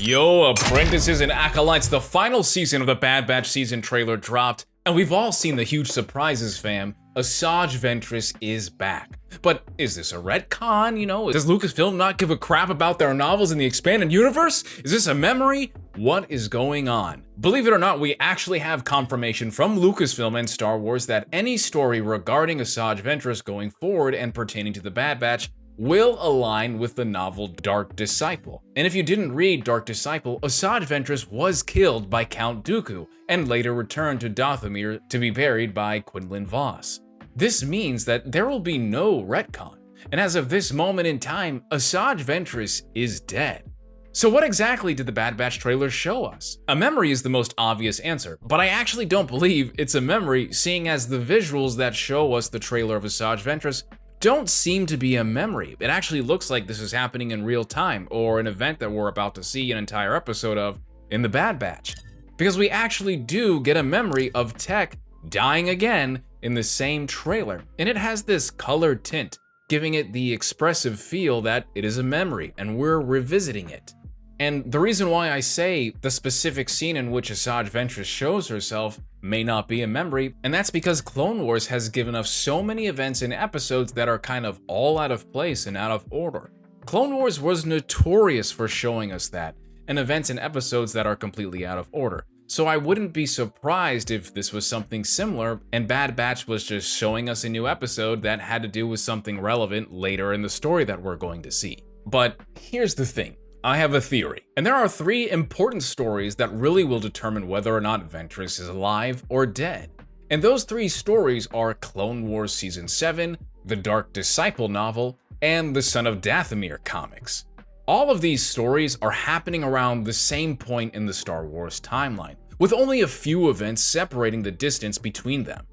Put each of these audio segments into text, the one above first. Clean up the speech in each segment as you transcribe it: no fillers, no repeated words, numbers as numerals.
Yo, apprentices and acolytes, the final season of the Bad Batch season trailer dropped, and we've all seen the huge surprises, fam. Asajj Ventress is back. But is this a retcon, Does Lucasfilm not give a crap about their novels in the expanded universe? Is this a memory? What is going on? Believe it or not, we actually have confirmation from Lucasfilm and Star Wars that any story regarding Asajj Ventress going forward and pertaining to the Bad Batch will align with the novel Dark Disciple. And if you didn't read Dark Disciple, Asajj Ventress was killed by Count Dooku and later returned to Dathomir to be buried by Quinlan Vos. This means that there will be no retcon, and as of this moment in time, Asajj Ventress is dead. So what exactly did the Bad Batch trailer show us? A memory is the most obvious answer, but I actually don't believe it's a memory, seeing as the visuals that show us the trailer of Asajj Ventress don't seem to be a memory. It actually looks like this is happening in real time, or an event that we're about to see an entire episode of in the Bad Batch. Because we actually do get a memory of Tech dying again in the same trailer, and it has this colored tint, giving it the expressive feel that it is a memory, and we're revisiting it. And the reason why I say the specific scene in which Asajj Ventress shows herself may not be a memory, and that's because Clone Wars has given us so many events and episodes that are kind of all out of place and out of order. Clone Wars was notorious for showing us that, and events and episodes that are completely out of order. So I wouldn't be surprised if this was something similar, and Bad Batch was just showing us a new episode that had to do with something relevant later in the story that we're going to see. But here's the thing. I have a theory, and there are 3 important stories that really will determine whether or not Ventress is alive or dead. And those 3 stories are Clone Wars Season 7, the Dark Disciple novel, and the Son of Dathomir comics. All of these stories are happening around the same point in the Star Wars timeline, with only a few events separating the distance between them.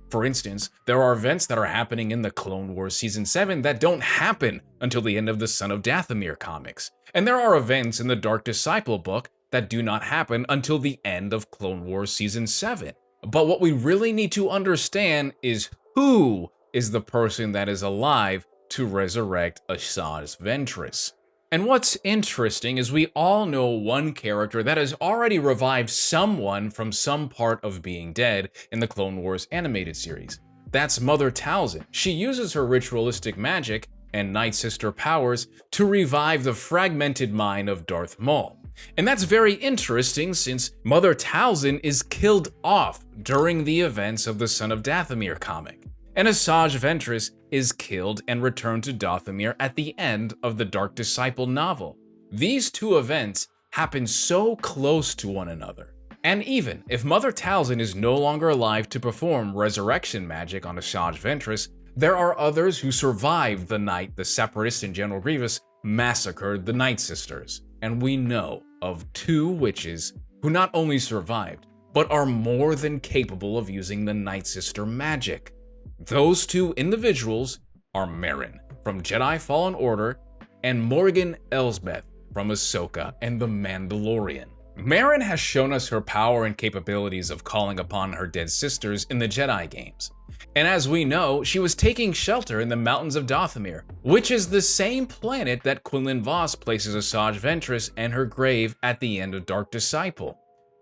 For instance, there are events that are happening in the Clone Wars Season 7 that don't happen until the end of the Son of Dathomir comics. And there are events in the Dark Disciple book that do not happen until the end of Clone Wars Season 7. But what we really need to understand is who is the person that is alive to resurrect Asajj Ventress. And what's interesting is we all know one character that has already revived someone from some part of being dead in the Clone Wars animated series. That's Mother Talzin. She uses her ritualistic magic and Nightsister powers to revive the fragmented mind of Darth Maul. And that's very interesting since Mother Talzin is killed off during the events of the Son of Dathomir comic. And Asajj Ventress is killed and returned to Dathomir at the end of the Dark Disciple novel. These 2 events happen so close to one another. And even if Mother Talzin is no longer alive to perform resurrection magic on Asajj Ventress, there are others who survived the night the Separatists and General Grievous massacred the Nightsisters. And we know of 2 witches who not only survived, but are more than capable of using the Nightsister magic. Those 2 individuals are Merrin from Jedi Fallen Order and Morgan Elsbeth from Ahsoka and the Mandalorian. Merrin has shown us her power and capabilities of calling upon her dead sisters in the Jedi games. And as we know, she was taking shelter in the mountains of Dathomir, which is the same planet that Quinlan Vos places Asajj Ventress and her grave at the end of Dark Disciple.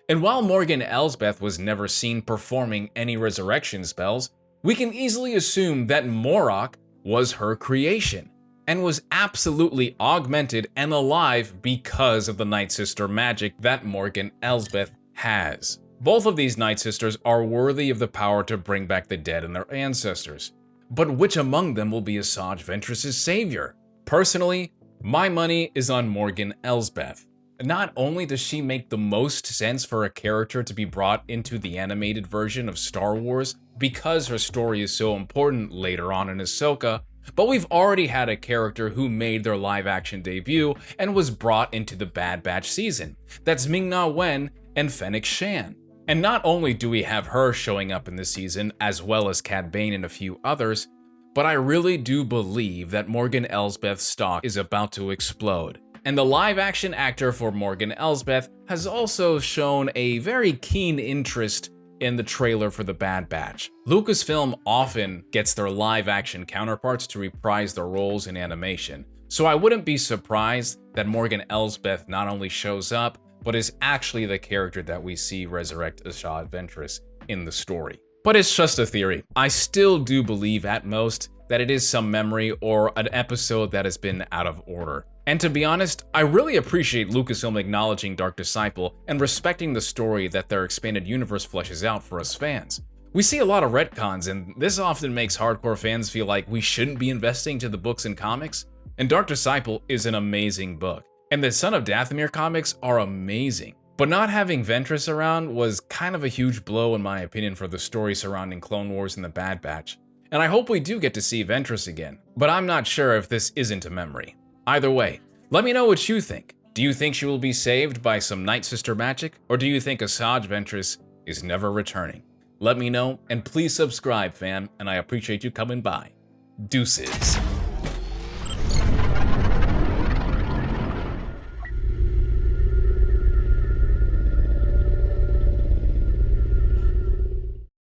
And while Morgan Elsbeth was never seen performing any resurrection spells, we can easily assume that Morok was her creation, and was absolutely augmented and alive because of the Nightsister magic that Morgan Elsbeth has. Both of these Nightsisters are worthy of the power to bring back the dead and their ancestors. But which among them will be Asajj Ventress' savior? Personally, my money is on Morgan Elsbeth. Not only does she make the most sense for a character to be brought into the animated version of Star Wars because her story is so important later on in Ahsoka, but we've already had a character who made their live-action debut and was brought into the Bad Batch season. That's Ming-Na Wen and Fennec Shan. And not only do we have her showing up in this season, as well as Cad Bane and a few others, but I really do believe that Morgan Elsbeth's stock is about to explode. And the live-action actor for Morgan Elsbeth has also shown a very keen interest in the trailer for The Bad Batch. Lucasfilm often gets their live-action counterparts to reprise their roles in animation, So I wouldn't be surprised that Morgan Elsbeth not only shows up, but is actually the character that we see resurrect Asajj Ventress in the story. But it's just a theory. I still do believe at most that it is some memory or an episode that has been out of order. And to be honest, I really appreciate Lucasfilm acknowledging Dark Disciple and respecting the story that their expanded universe fleshes out for us fans. We see a lot of retcons, and this often makes hardcore fans feel like we shouldn't be investing to the books and comics. And Dark Disciple is an amazing book, and the Son of Dathomir comics are amazing. But not having Ventress around was kind of a huge blow in my opinion for the story surrounding Clone Wars and the Bad Batch. And I hope we do get to see Ventress again, but I'm not sure if this isn't a memory. Either way, let me know what you think. Do you think she will be saved by some Nightsister magic, or do you think Asajj Ventress is never returning? Let me know, and please subscribe, fam, and I appreciate you coming by. Deuces.